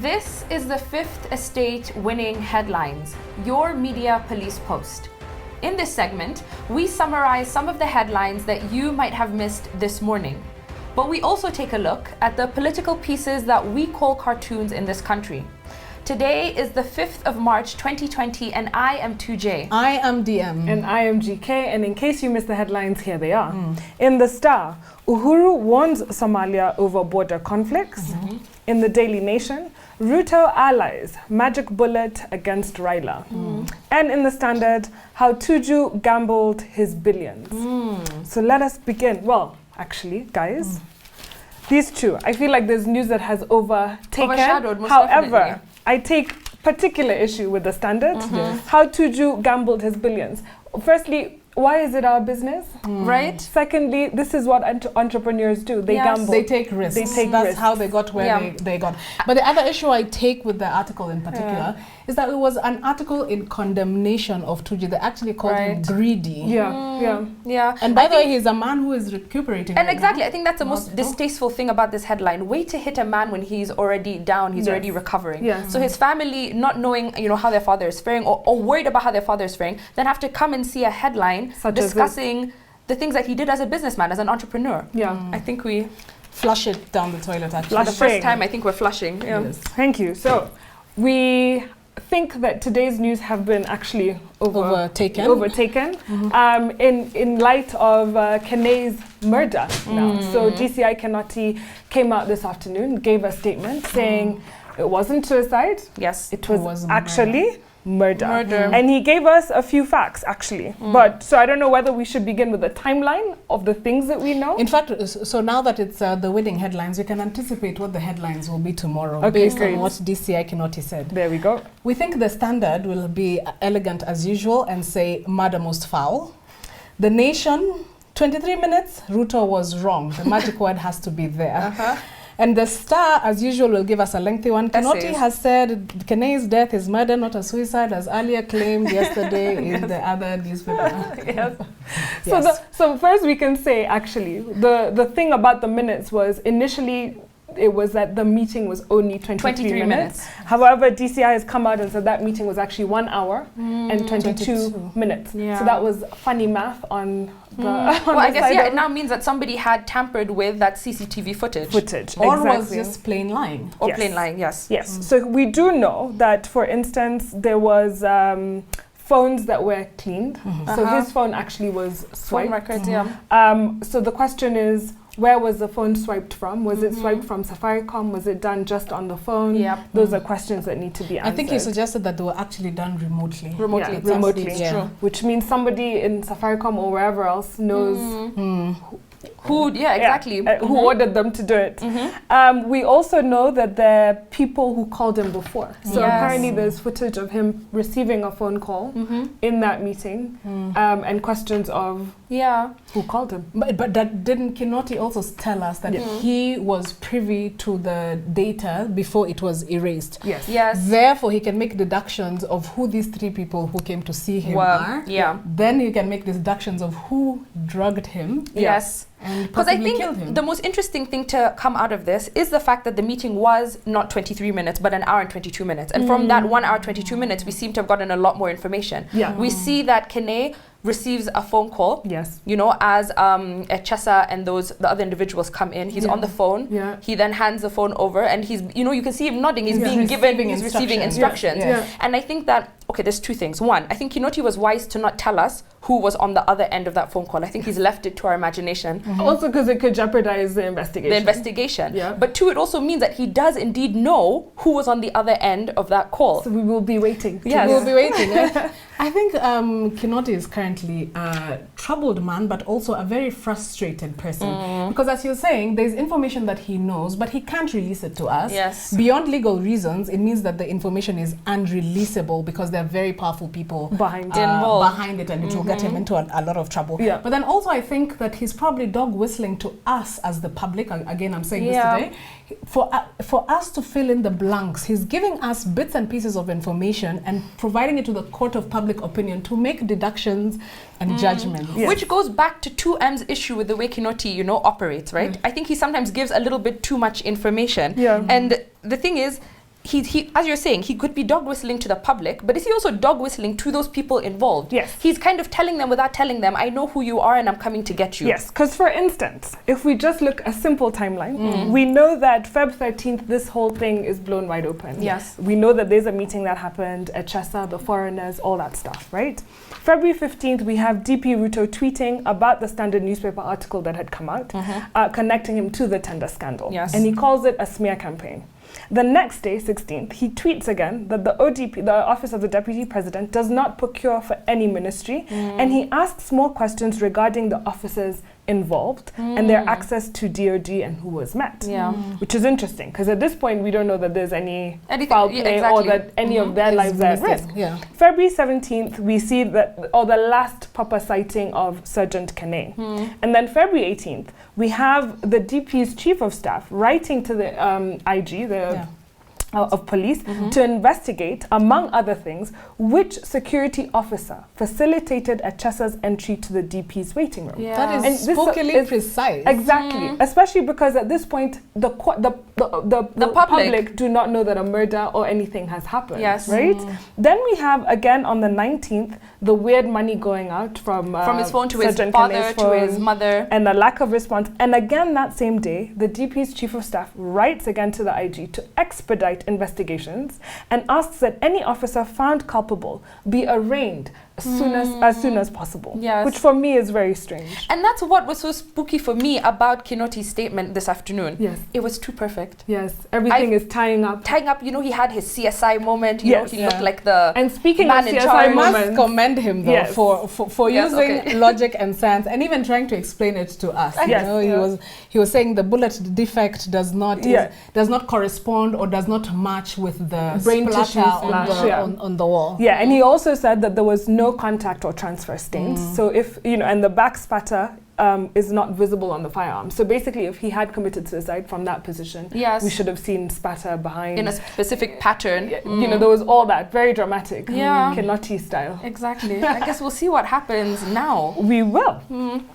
This is the Fifth Estate winning headlines, your media police post. In this segment, we summarize some of the headlines that you might have missed this morning. But we also take a look at the political pieces that we call cartoons in this country. Today is the 5th of March 2020 and I am 2J. I am DM. And I am GK, and in case you missed the headlines, here they are. In the Star, Uhuru warns Somalia over border conflicts. In the Daily Nation, Ruto allies, magic bullet against Raila. And in the Standard, how Tuju gambled his billions. So let us begin. Well, actually, guys, these two, I feel like there's news that has Overshadowed, most However, definitely. I take particular issue with the Standard. How Tuju gambled his billions. Firstly, why is it our business? Right? Secondly, this is what entrepreneurs do. They gamble. They take risks. That's risks. how they got where they got. But the other issue I take with the article in particular is that it was an article in condemnation of Tuju. They actually called him greedy. Yeah. And by the way, he's a man who is recuperating. And right exactly, now. I think that's the most distasteful thing about this headline. Way to hit a man when he's already down, he's already recovering. So his family, not knowing, how their father is faring or worried about how their father is faring, then have to come and see a headline discussing the things that he did as a businessman, as an entrepreneur. I think we flush it down the toilet actually. for the first time, I think we're flushing. Yes. Thank you. So we think that today's news have been actually overtaken. In light of Kinei's murder now. So DCI Kinoti came out this afternoon, gave a statement saying it wasn't suicide. Yes. It was actually murder. And he gave us a few facts actually. But so I don't know whether we should begin with the timeline of the things that we know. In fact, so now that it's the winning headlines, we can anticipate what the headlines will be tomorrow based on what DCI Kinoti said. There we go. We think the Standard will be elegant as usual and say murder most foul. The Nation, 23 minutes, Ruto was wrong. The magic word has to be there. And the Star, as usual, will give us a lengthy one. Kinoti has said Kinei's death is murder, not a suicide, as earlier claimed yesterday in the other newspaper. So first we can say, actually, the thing about the minutes was initially it was that the meeting was only 23 minutes. However, DCI has come out and said that meeting was actually 1 hour and 22 minutes. So that was funny math on the well, I guess it now means that somebody had tampered with that CCTV footage. Or was just plain lying. Or plain lying, yes. So we do know that, for instance, there was phones that were cleaned. So his phone actually was swiped. Phone records, so the question is, where was the phone swiped from? Was it swiped from Safaricom? Was it done just on the phone? Those are questions that need to be answered. I think you suggested that they were actually done remotely. Remotely. It's true. Which means somebody in Safaricom or wherever else knows who ordered them to do it. We also know that there are people who called him before. So apparently there's footage of him receiving a phone call in that meeting and questions of who called him. But that didn't Kinoti also tell us that he was privy to the data before it was erased? Yes. Therefore, he can make deductions of who these 3 people who came to see him are. Then he can make deductions of who drugged him. Because I think the most interesting thing to come out of this is the fact that the meeting was not 23 minutes, but 1 hour and 22 minutes. And from that 1 hour, 22 minutes, we seem to have gotten a lot more information. We see that Kinei receives a phone call, as Echesa and the other individuals come in. He's on the phone. He then hands the phone over and he's, you can see him nodding. He's receiving instructions. And I think that, there's 2 things. One, I think Kinoti was wise to not tell us who was on the other end of that phone call. I think he's left it to our imagination. Also because it could jeopardize the investigation. But 2, it also means that he does indeed know who was on the other end of that call. So we will be waiting. We'll be waiting. I think Kinoti is currently a troubled man, but also a very frustrated person. Because as you're saying, there's information that he knows, but he can't release it to us. Beyond legal reasons, it means that the information is unreleasable because there are very powerful people behind it, and it will get him into a lot of trouble. But then also I think that he's probably dog whistling to us as the public. Again, I'm saying this today. For us to fill in the blanks, he's giving us bits and pieces of information and providing it to the court of public opinion to make deductions and judgments. Which goes back to 2M's issue with the way Kinoti, operates, right? I think he sometimes gives a little bit too much information. And the thing is, he, as you're saying, he could be dog whistling to the public, but is he also dog whistling to those people involved? Yes. He's kind of telling them without telling them, I know who you are and I'm coming to get you. Yes, because for instance, if we just look a simple timeline, we know that Feb 13th, this whole thing is blown wide open. Yes. We know that there's a meeting that happened at Chesa, the foreigners, all that stuff, right? February 15th, we have DP Ruto tweeting about the Standard newspaper article that had come out, connecting him to the tender scandal. Yes. And he calls it a smear campaign. The next day, 16th, he tweets again that the ODP, the Office of the Deputy President, does not procure for any ministry, and he asks more questions regarding the officers involved and their access to DOD and who was met. Yeah. Which is interesting, because at this point, we don't know that there's any Anything, foul play exactly. or that any of their lives are at risk. Yeah. February 17th, we see that, or the last proper sighting of Sergeant Kinei. And then February 18th, we have the DP's Chief of Staff writing to the IG, of police, to investigate, among other things, which security officer facilitated Achesa's entry to the DP's waiting room. Yeah. That is spookily precise. Exactly, especially because at this point, the public do not know that a murder or anything has happened. Yes. Right? Then we have, again, on the 19th, the weird money going out from his phone to Sergeant his father, Kinei's to phone, his mother. and a lack of response. And again, that same day, the DP's Chief of Staff writes again to the IG to expedite investigations and asks that any officer found culpable be arraigned as soon as possible. Yes. Which for me is very strange. And that's what was so spooky for me about Kinoti's statement this afternoon. Yes. It was too perfect. Yes, everything is tying up. You know, he had his CSI moment. You know, he looked like the And speaking man of in CSI charge. I must moments, commend him though Yes. for Yes, using okay. logic and science and even trying to explain it to us. Yes. You know, he was saying the bullet defect does not correspond or does not match with the Brain splatter tissue on splash, on the wall. Yeah, and he also said that there was no contact or transfer stains. So if, and the back spatter is not visible on the firearm. So basically, if he had committed suicide from that position, Yes. we should have seen spatter behind. in a specific pattern. You know, there was all that. Very dramatic. Yeah. Kinoti style. Exactly. I guess we'll see what happons now. We will.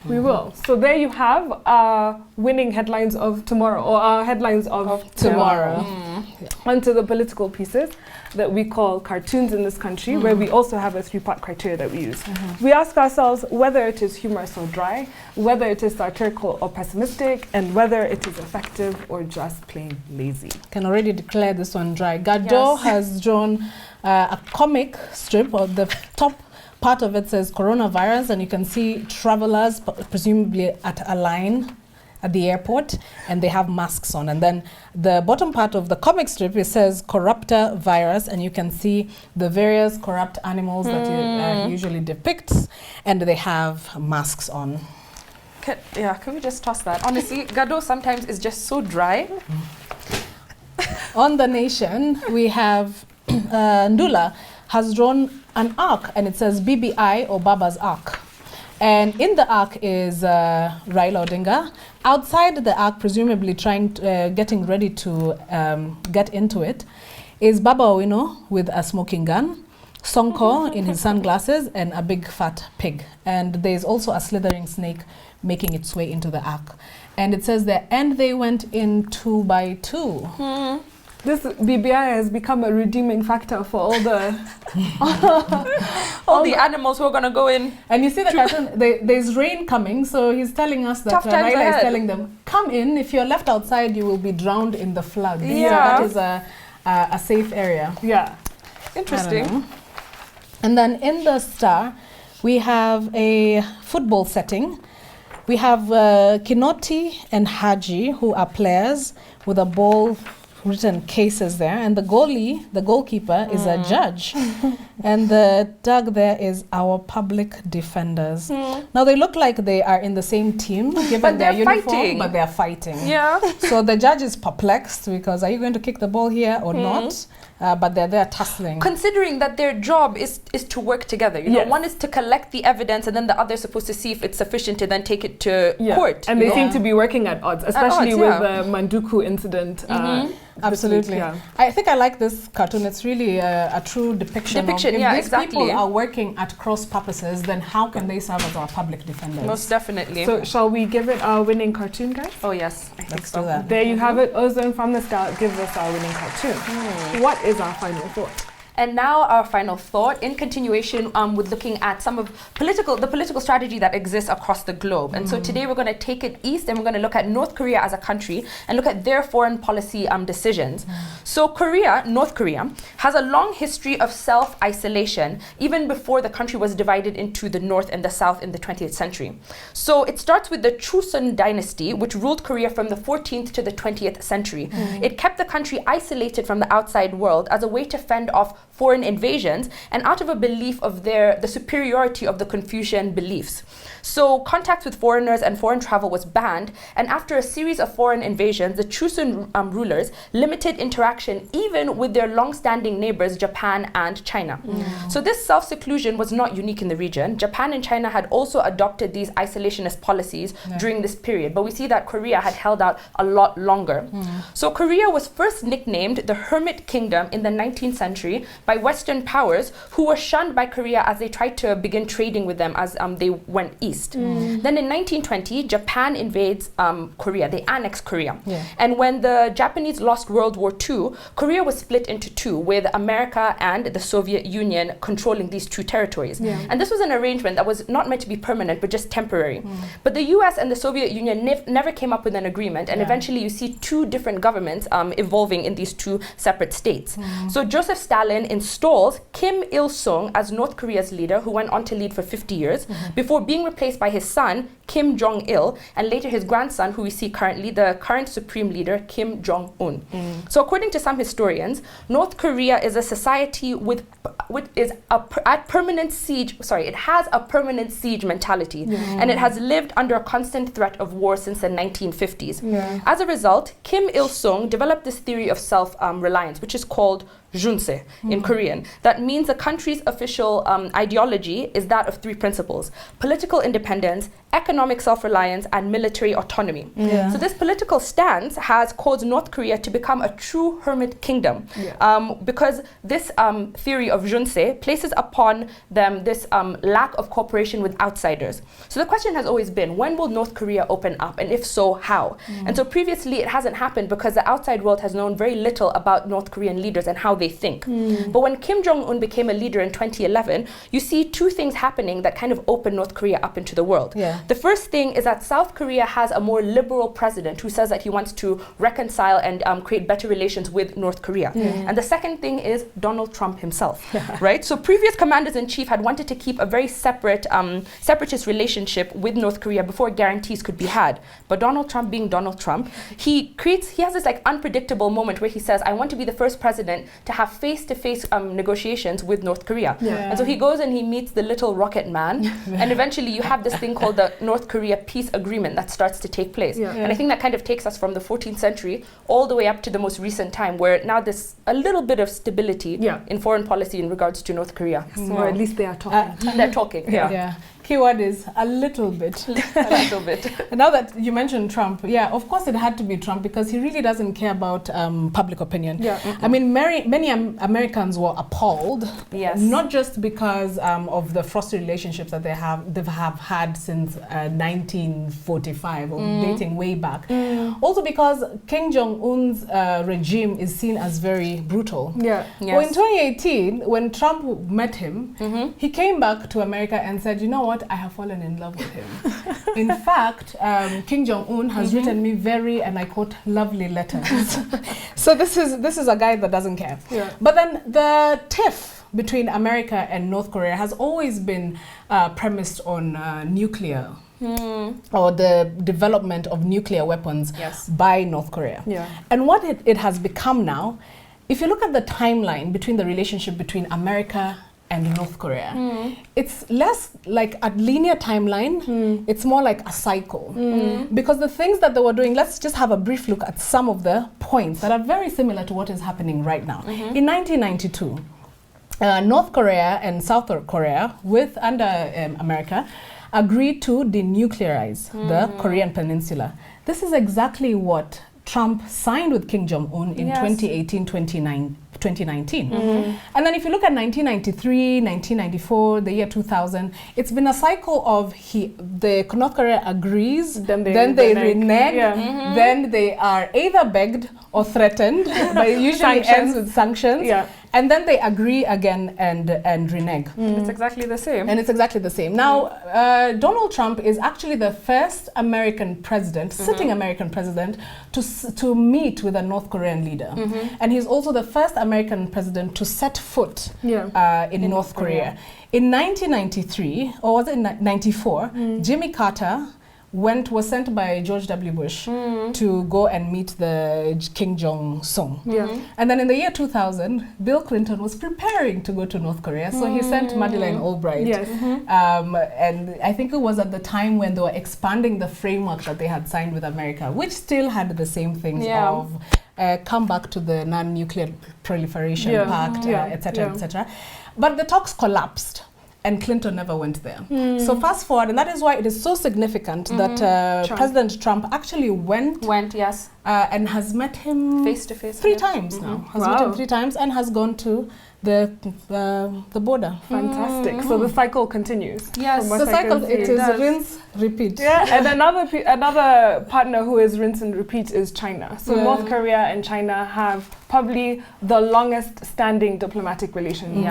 We will. So there you have our winning headlines of tomorrow, or our headlines of Tomorrow. Onto the political pieces that we call cartoons in this country, where we also have a three-part criteria that we use. We ask ourselves whether it is humorous or dry, whether it is satirical or pessimistic, and whether it is effective or just plain lazy. Can already declare this one dry. Gado has drawn a comic strip, or the top part of it says coronavirus, and you can see travelers presumably at a line at the airport, and they have masks on. And then the bottom part of the comic strip, it says corruptor virus, and you can see the various corrupt animals that it usually depicts, and they have masks on. Can we just toss that? Honestly, Gado sometimes is just so dry. On The Nation, we have Ndula has drawn an arc, and it says BBI, or Baba's Arc. And in the arc is Raila Odinga. Outside the arc, presumably getting ready to get into it, is Baba Owino with a smoking gun, Sonko in his sunglasses, and a big fat pig. And there's also a slithering snake making its way into the arc. And it says there, and they went in 2 by 2. This BBI has become a redeeming factor for all the all the animals who are going to go in. And you see the cartoon, there's rain coming, so he's telling us that Raila is telling them, come in, if you're left outside, you will be drowned in the flood. Yeah. So that is a safe area. Yeah. Interesting. And then in the Star, we have a football setting. We have Kinoti and Haji, who are players, with a ball written cases there, and the goalkeeper is a judge, and the dog there is our public defenders. Now they look like they are in the same team, given their uniform, but they are fighting. Yeah. So the judge is perplexed because are you going to kick the ball here or not? but they're there tussling. Considering that their job is to work together. You know, one is to collect the evidence, and then the other is supposed to see if it's sufficient to then take it to court. And they seem to be working at odds, especially with the Manduku incident. Absolutely. I think I like this cartoon. It's really a true depiction of if these people are working at cross purposes, then how can they serve as our public defenders? Most definitely. So shall we give it our winning cartoon, guys? Oh yes, let's do that. There you have it. Ozone from the Start gives us our winning cartoon. What is our final thought? And now our final thought, in continuation with looking at some of the political strategy that exists across the globe. And so today we're going to take it east, and we're going to look at North Korea as a country and look at their foreign policy decisions. So North Korea, has a long history of self-isolation, even before the country was divided into the North and the South in the 20th century. So it starts with the Joseon dynasty, which ruled Korea from the 14th to the 20th century. It kept the country isolated from the outside world as a way to fend off foreign invasions, and out of a belief of the superiority of the Confucian beliefs. So contact with foreigners and foreign travel was banned, and after a series of foreign invasions, the Joseon rulers limited interaction even with their long-standing neighbors, Japan and China. So this self-seclusion was not unique in the region. Japan and China had also adopted these isolationist policies during this period, but we see that Korea had held out a lot longer. So Korea was first nicknamed the Hermit Kingdom in the 19th century by Western powers, who were shunned by Korea as they tried to begin trading with them as they went east. Then in 1920, Japan invades Korea. They annex Korea. And when the Japanese lost World War II, Korea was split into two, with America and the Soviet Union controlling these two territories. And this was an arrangement that was not meant to be permanent, but just temporary. But the US and the Soviet Union never came up with an agreement, and eventually you see two different governments evolving in these two separate states. So Joseph Stalin installs Kim Il-sung as North Korea's leader, who went on to lead for 50 years, before being replaced by his son, Kim Jong-il, and later his grandson, who we see currently, the current supreme leader, Kim Jong-un. So according to some historians, North Korea is a society it has a permanent siege mentality, and it has lived under a constant threat of war since the 1950s. As a result, Kim Il-sung developed this theory of self-reliance, which is called Junse in Korean. That means the country's official ideology is that of three principles: political independence, economic self-reliance, and military autonomy. So this political stance has caused North Korea to become a true hermit kingdom, because this theory of Junse places upon them this lack of cooperation with outsiders. So the question has always been, when will North Korea open up, and if so, how? And so previously it hasn't happened because the outside world has known very little about North Korean leaders and how they think. But when Kim Jong-un became a leader in 2011, you see two things happening that kind of open North Korea up into the world. The first thing is that South Korea has a more liberal president who says that he wants to reconcile and create better relations with North Korea. And the second thing is Donald Trump himself, right? So previous commanders-in-chief had wanted to keep a very separatist relationship with North Korea before guarantees could be had. But Donald Trump, being Donald Trump, he has this unpredictable moment where he says, I want to be the first president to have face-to-face negotiations with North Korea. And so he goes and he meets the little rocket man, and eventually you have this thing called the North Korea peace agreement that starts to take place. And I think that kind of takes us from the 14th century all the way up to the most recent time, where now there's a little bit of stability in foreign policy in regards to North Korea. Or at least they are talking. They're talking. Keyword is a little bit. A little bit. Now that you mentioned Trump, of course it had to be Trump, because he really doesn't care about public opinion. I mean, many Americans were appalled, not just because of the frosty relationships that they have had since 1945, or dating way back. Also because Kim Jong-un's regime is seen as very brutal. Well, in 2018, when Trump met him, he came back to America and said, you know what? I have fallen in love with him. In fact, Kim Jong-un has written me very, and I quote, lovely letters. So this is a guy that doesn't care. But then the tiff between America and North Korea has always been premised on nuclear. Or the development of nuclear weapons by North Korea. And what it has become now, if you look at the timeline between the relationship between America and North Korea. It's less like a linear timeline, it's more like a cycle. Because the things that they were doing, let's just have a brief look at some of the points that are very similar to what is happening right now. In 1992, North Korea and South Korea, under America, agreed to denuclearize the Korean Peninsula. This is exactly what Trump signed with Kim Jong-un in 2018, 2019. And then if you look at 1993, 1994, the year 2000, it's been a cycle of the North Korea agrees, then they renege, then they are either begged or threatened, but it usually ends with sanctions. And then they agree again and renege. It's exactly the same. And it's exactly the same. Now, Donald Trump is actually the first American president, sitting American president, to meet with a North Korean leader. And he's also the first American president to set foot in North Korea. In 1993, or was it 94, Jimmy Carter was sent by George W. Bush to go and meet the Kim Jong-sung. And then in the year 2000, Bill Clinton was preparing to go to North Korea, so he sent Madeleine Albright. And I think it was at the time when they were expanding the framework that they had signed with America, which still had the same things of come back to the non-nuclear proliferation pact, etc., etc. But the talks collapsed. And Clinton never went there. So fast forward, and that is why it is so significant that President Trump actually went, and has met him face to face 3 times now. Has met him 3 times and has gone to the border. Fantastic. So the cycle continues. Yes, the cycle, it is rinse, repeat. And another partner who is rinse and repeat is China. So North Korea and China have probably the longest standing diplomatic relations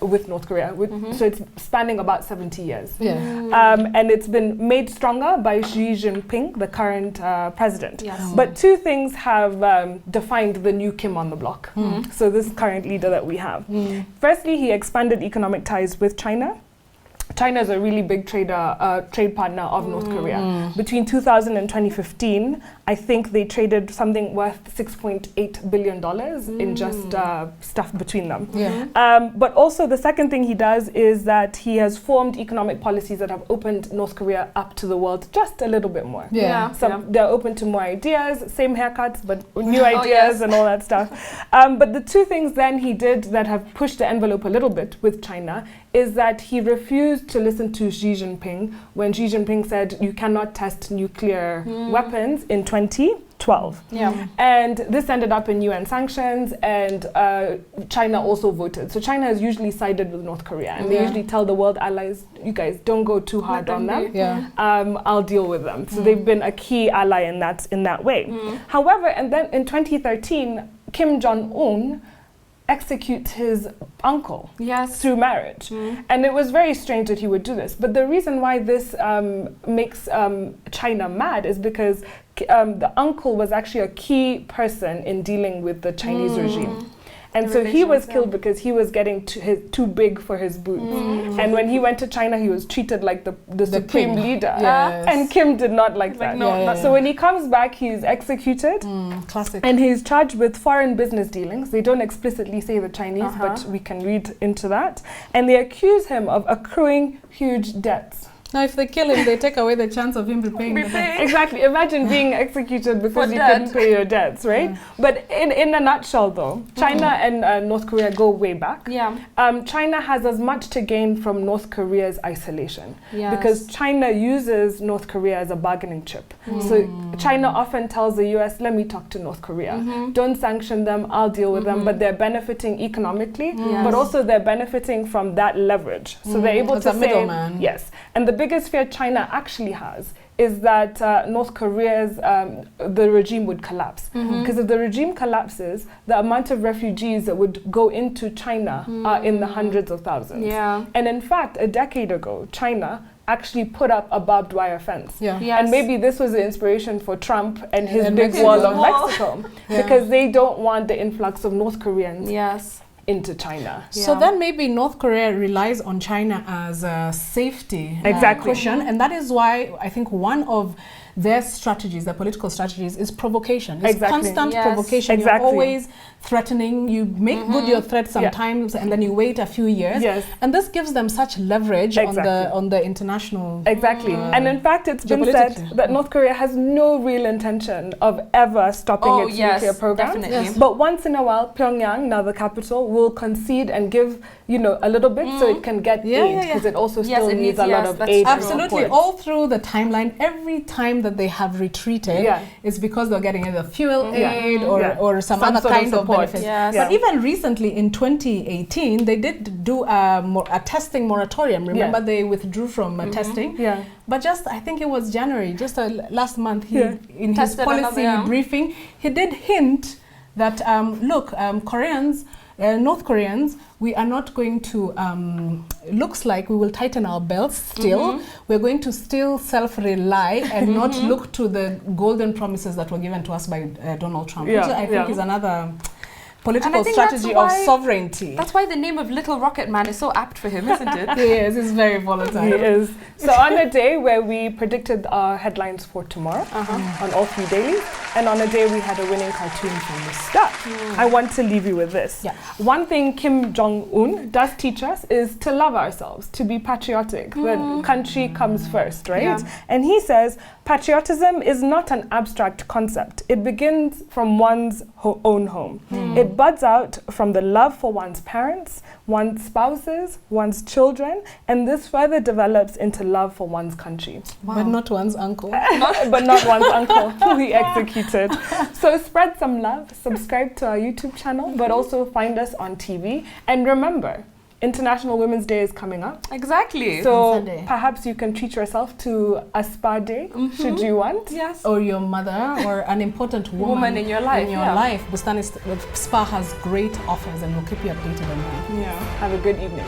with North Korea. So it's spanning about 70 years. And it's been made stronger by Xi Jinping, the current president. But 2 things have defined the new Kim on the block. So this current leader that we have. Firstly, he expanded economic ties with China. China is a really big trade partner of North Korea. Between 2000 and 2015, I think they traded something worth $6.8 billion in just stuff between them. But also the second thing he does is that he has formed economic policies that have opened North Korea up to the world just a little bit more. They're open to more ideas, same haircuts, but new ideas and all that stuff. But the 2 things then he did that have pushed the envelope a little bit with China is that he refused to listen to Xi Jinping when Xi Jinping said you cannot test nuclear weapons in 2012. And this ended up in UN sanctions, and China also voted. So China has usually sided with North Korea, and they usually tell the world allies, you guys don't go too hard on them. I'll deal with them. So they've been a key ally in that way. However, and then in 2013, Kim Jong-un execute his uncle through marriage. And it was very strange that he would do this. But the reason why this makes China mad is because the uncle was actually a key person in dealing with the Chinese regime. And so he was killed because he was getting too big for his boots. And when he went to China, he was treated like the supreme leader. And Kim did not like that. So when he comes back, he's executed. Classic. And he's charged with foreign business dealings. They don't explicitly say the Chinese, but we can read into that. And they accuse him of accruing huge debts. Now, if they kill him, they take away the chance of him repaying the debt. Exactly. Imagine being executed because you couldn't pay your debts, right? But in a nutshell, though, China and North Korea go way back. China has as much to gain from North Korea's isolation because China uses North Korea as a bargaining chip. So China often tells the US, let me talk to North Korea. Don't sanction them, I'll deal with them. But they're benefiting economically, but also they're benefiting from that leverage. So they're able to say, middleman. Yes. And the biggest fear China actually has is that North Korea's, the regime would collapse. Because if the regime collapses, the amount of refugees that would go into China are in the hundreds of thousands. And in fact, a decade ago, China actually put up a barbed wire fence. And maybe this was the inspiration for Trump and his big wall of Mexico. Because they don't want the influx of North Koreans into China. So then maybe North Korea relies on China as a safety cushion, and that is why I think one of their strategies, their political strategies, is provocation. It's Exactly. constant Yes. provocation. Exactly. You're always threatening. You make good your threat sometimes, and then you wait a few years. Yes. And this gives them such leverage on the international. Exactly. And in fact, it's been said that North Korea has no real intention of ever stopping its nuclear program. Definitely. Yes. But once in a while, Pyongyang, now the capital, will concede and give, a little bit so it can get aid, because it also still needs a lot of aid. Absolutely. All through the timeline, every time that they have retreated, it's because they're getting either fuel aid or some other kind of benefits. Yes. But even recently in 2018, they did do a testing moratorium. Remember, they withdrew from testing. Yeah. But I think it was January, last month, in his Tested policy briefing, he did hint that, North Koreans, we are not going to, looks like we will tighten our belts still. We're going to still self-rely and not look to the golden promises that were given to us by Donald Trump, which I think is another political strategy of sovereignty. That's why the name of Little Rocket Man is so apt for him, isn't it? He is. He's very volatile. He is. So on a day where we predicted our headlines for tomorrow, on all 3 dailies, and on a day we had a winning cartoon from the start, I want to leave you with this. One thing Kim Jong-un does teach us is to love ourselves, to be patriotic. The country comes first, right? And he says, patriotism is not an abstract concept. It begins from one's own home. It buds out from the love for one's parents, one's spouses, one's children, and this further develops into love for one's country. But not one's uncle. But not one's uncle, who he executed. So spread some love, subscribe to our YouTube channel, but also find us on TV. And remember, International Women's Day is coming up. Exactly. So perhaps you can treat yourself to a spa day, should you want. Yes. Or your mother, or an important woman in your life. Bustani Spa has great offers, and we'll keep you updated on that. Have a good evening.